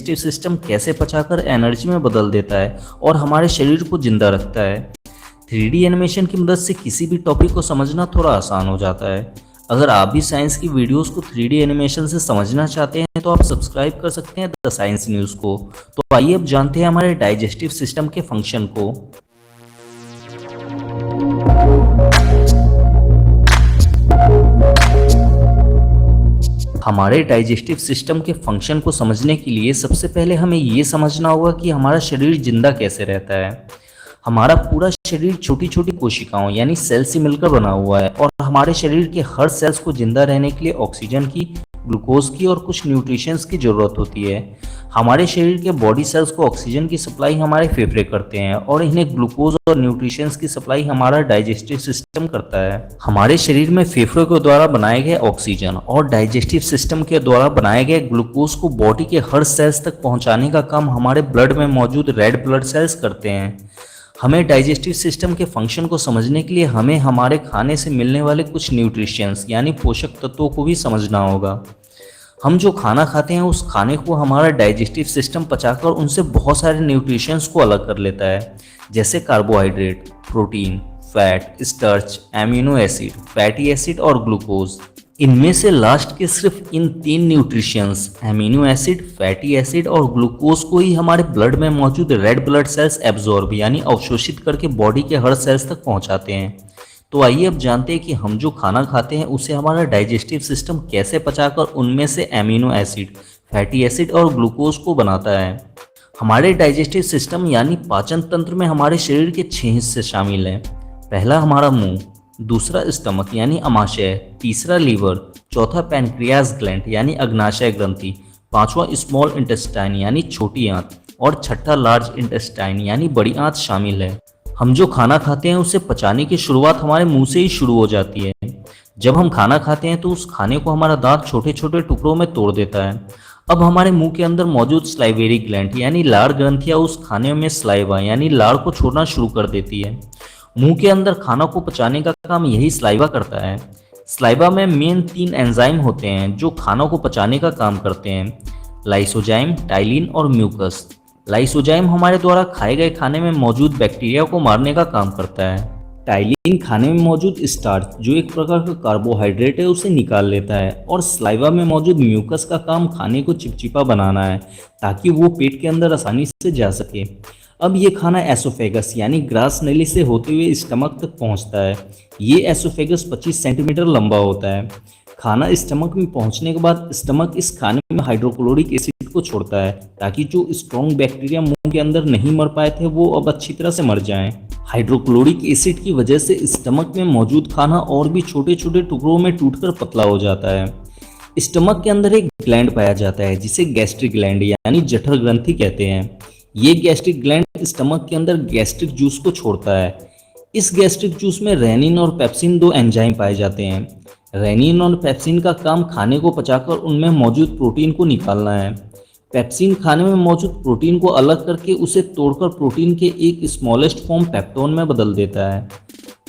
Digestive system कैसे पचाकर energy में बदल देता है और हमारे शरीर को जिंदा रखता है। 3D एनिमेशन की मदद से किसी भी टॉपिक को समझना थोड़ा आसान हो जाता है। अगर आप भी साइंस की वीडियोस को 3D एनिमेशन से समझना चाहते हैं तो आप सब्सक्राइब कर सकते हैं द साइंस न्यूज़ को। तो आइए अब जानते हैं हमारे डाइजेस्टिव सिस्टम के फंक्शन को। हमारे डाइजेस्टिव सिस्टम के फंक्शन को समझने के लिए सबसे पहले हमें ये समझना होगा कि हमारा शरीर जिंदा कैसे रहता है। हमारा पूरा शरीर छोटी छोटी कोशिकाओं यानी सेल से मिलकर बना हुआ है और हमारे शरीर के हर सेल्स को जिंदा रहने के लिए ऑक्सीजन की, ग्लूकोज की और कुछ न्यूट्रिशंस की ज़रूरत होती है। हमारे शरीर के बॉडी सेल्स को ऑक्सीजन की सप्लाई हमारे फेफड़े करते हैं और इन्हें ग्लूकोज और न्यूट्रिशंस की सप्लाई हमारा डाइजेस्टिव सिस्टम करता है। हमारे शरीर में फेफड़ों के द्वारा बनाए गए ऑक्सीजन और डाइजेस्टिव सिस्टम के द्वारा बनाए गए ग्लूकोज को बॉडी के हर सेल्स तक पहुंचाने का काम हमारे ब्लड में मौजूद रेड ब्लड सेल्स करते हैं। हमें डाइजेस्टिव सिस्टम के फंक्शन को समझने के लिए हमें हमारे खाने से मिलने वाले कुछ न्यूट्रिशंस यानी पोषक तत्वों को भी समझना होगा। हम जो खाना खाते हैं उस खाने को हमारा डाइजेस्टिव सिस्टम पचाकर उनसे बहुत सारे न्यूट्रिशंस को अलग कर लेता है, जैसे carbohydrate, protein, fat, starch, amino acid, fatty acid और ग्लूकोज। इनमें से लास्ट के सिर्फ इन 3 nutritions amino acid, fatty acid और ग्लूकोज को ही हमारे ब्लड में मौजूद रेड ब्लड सेल्स एब्जॉर्ब यानी अवशोषित करके बॉडी के हर सेल्स तक पहुंचाते हैं। तो आइए अब जानते हैं कि हम जो खाना खाते हैं उसे हमारा डाइजेस्टिव सिस्टम कैसे पचाकर उनमें से एमिनो एसिड, फैटी एसिड और ग्लूकोज को बनाता है। हमारे डाइजेस्टिव सिस्टम यानी पाचन तंत्र में हमारे शरीर के 6 हिस्से शामिल हैं। पहला हमारा मुंह, दूसरा स्टमक यानी अमाशय, तीसरा लीवर, चौथा पैनक्रियाज ग्लैंड यानी अग्नाशय ग्रंथि, पांचवा स्मॉल इंटेस्टाइन यानी छोटी आंत और छठा लार्ज इंटेस्टाइन यानी बड़ी आंत शामिल है। हम जो खाना खाते हैं उसे पचाने की शुरुआत हमारे मुंह से ही शुरू हो जाती है। जब हम खाना खाते हैं तो उस खाने को हमारा दांत छोटे छोटे टुकड़ों में तोड़ देता है। अब हमारे मुंह के अंदर मौजूद स्लाइवेरी ग्लैंड यानी लार ग्रंथियां उस खाने में स्लाइवा यानी लार को छोड़ना शुरू कर देती है। मुंह के अंदर खाना को पचाने का काम यही स्लाइवा करता है। स्लाइवा में मेन 3 एंजाइम होते हैं जो खाना को पचाने का काम करते हैं, लाइसोजाइम, टाइलिन और म्यूकस। लाइसोजाइम हमारे द्वारा खाए गए खाने में मौजूद बैक्टीरिया को मारने का काम करता है। टाइलिन खाने में मौजूद स्टार्च जो एक प्रकार का कार्बोहाइड्रेट है उसे निकाल लेता है और स्लाइवा में मौजूद म्यूकस का काम खाने को चिपचिपा बनाना है ताकि वो पेट के अंदर आसानी से जा सके। अब ये खाना एसोफेगस यानी ग्रास नली से होते हुए स्टमक तक पहुंचता है। ये एसोफेगस 25 सेंटीमीटर लंबा होता है। खाना स्टमक में पहुंचने के बाद स्टमक इस खाने में हाइड्रोक्लोरिक एसिड को छोड़ता है ताकि जो स्ट्रॉन्ग बैक्टीरिया मुंह के अंदर नहीं मर पाए थे वो अब अच्छी तरह से मर जाएं। हाइड्रोक्लोरिक एसिड की वजह से स्टमक में मौजूद खाना और भी छोटे छोटे टुकड़ों में टूटकर पतला हो जाता है। स्टमक के अंदर एक ग्लैंड पाया जाता है जिसे गैस्ट्रिक ग्लैंड यानी जठर ग्रंथि कहते हैं। ये गैस्ट्रिक ग्लैंड स्टमक के अंदर गैस्ट्रिक जूस को छोड़ता है। इस गैस्ट्रिक जूस में रेनिन और पेप्सिन 2 एंजाइम पाए जाते हैं। रेनिन और पेप्सिन का काम खाने को पचाकर उनमें मौजूद प्रोटीन को निकालना है। पेप्सिन खाने में मौजूद प्रोटीन को अलग करके उसे तोड़कर प्रोटीन के एक स्मॉलेस्ट फॉर्म पेप्टोन में बदल देता है।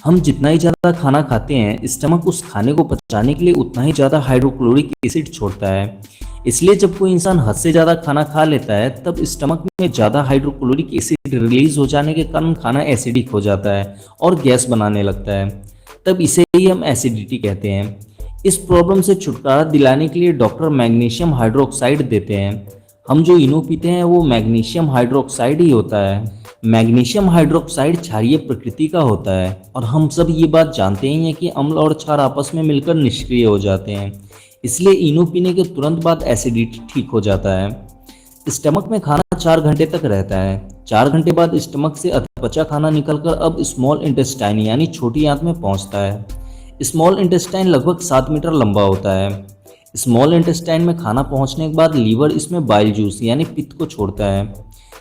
हम जितना ही ज़्यादा खाना खाते हैं स्टमक उस खाने को पचाने के लिए उतना ही ज़्यादा हाइड्रोक्लोरिक एसिड छोड़ता है। इसलिए जब कोई इंसान हद से ज़्यादा खाना खा लेता है तब स्टमक में ज़्यादा हाइड्रोक्लोरिक एसिड रिलीज हो जाने के कारण खाना एसिडिक हो जाता है और गैस बनाने लगता है। तब इसे ही हम एसिडिटी कहते हैं। इस प्रॉब्लम से छुटकारा दिलाने के लिए डॉक्टर मैग्नीशियम हाइड्रोक्साइड देते हैं। हम जो इनो पीते हैं वो मैग्नीशियम हाइड्रोक्साइड ही होता है। मैग्नीशियम हाइड्रोक्साइड क्षारीय प्रकृति का होता है और हम सब ये बात जानते ही हैं कि अम्ल और क्षार आपस में मिलकर निष्क्रिय हो जाते हैं। इसलिए इनो पीने के तुरंत बाद एसिडिटी ठीक हो जाता है। स्टमक में खाना 4 घंटे तक रहता है। 4 घंटे बाद स्टमक से अधपचा खाना निकलकर अब स्मॉल इंटेस्टाइन यानी छोटी आंत में पहुंचता है। स्मॉल इंटेस्टाइन लगभग 7 मीटर लंबा होता है। स्मॉल इंटेस्टाइन में खाना पहुंचने के बाद लीवर इसमें बाइल जूस यानी पित्त को छोड़ता है।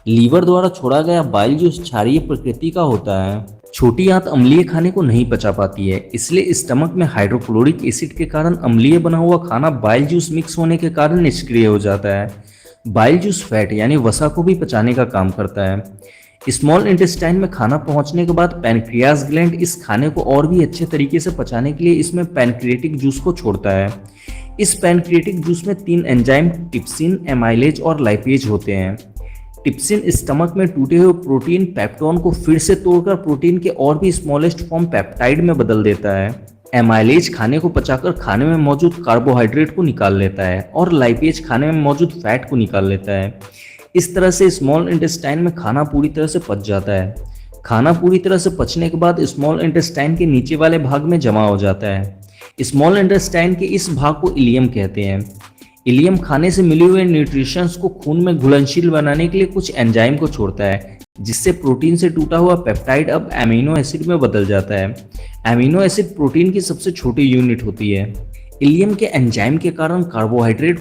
लीवर द्वारा छोड़ा गया बाइल जूस क्षारीय प्रकृति का होता है। छोटी आंत अम्लीय खाने को नहीं पचा पाती है, इसलिए स्टमक में हाइड्रोक्लोरिक एसिड के कारण अम्लीय बना हुआ खाना बाइल जूस मिक्स होने के कारण निष्क्रिय हो जाता है। बाइल जूस फैट यानी वसा को भी पचाने का काम करता है। स्मॉल इंटेस्टाइन में खाना पहुंचने के बाद पैनक्रियाज ग्लैंड इस खाने को और भी अच्छे तरीके से पचाने के लिए इसमें पैनक्रिएटिक जूस को छोड़ता है। इस पैनक्रियाटिक जूस में 3 एंजाइम टिप्सिन, एमाइलेज और लाइपेज होते हैं। टिप्सिन स्टमक में टूटे हुए प्रोटीन पेप्टोन को फिर से तोड़कर प्रोटीन के और भी स्मॉलेस्ट फॉर्म पेप्टाइड में बदल देता है। एमाइलेज खाने को पचाकर खाने में मौजूद कार्बोहाइड्रेट को निकाल लेता है और लाइपेज खाने में मौजूद फैट को निकाल लेता है। इस तरह से स्मॉल इंटेस्टाइन में खाना पूरी तरह से पच जाता है। खाना पूरी तरह से पचने के बाद स्मॉल इंटेस्टाइन के नीचे वाले भाग में जमा हो जाता है। स्मॉल इंटेस्टाइन के इस भाग को इलियम कहते हैं। इलियम खाने से मिले हुए न्यूट्रिशंस को खून में घुलनशील बनाने के लिए कुछ एंजाइम को छोड़ता है, जिससे प्रोटीन से टूटा हुआ पेप्टाइड अब एमिनो एसिड में बदल जाता है। एमिनो एसिड प्रोटीन की सबसे छोटी यूनिट होती है। इलियम के एंजाइम के कारण कार्बोहाइड्रेट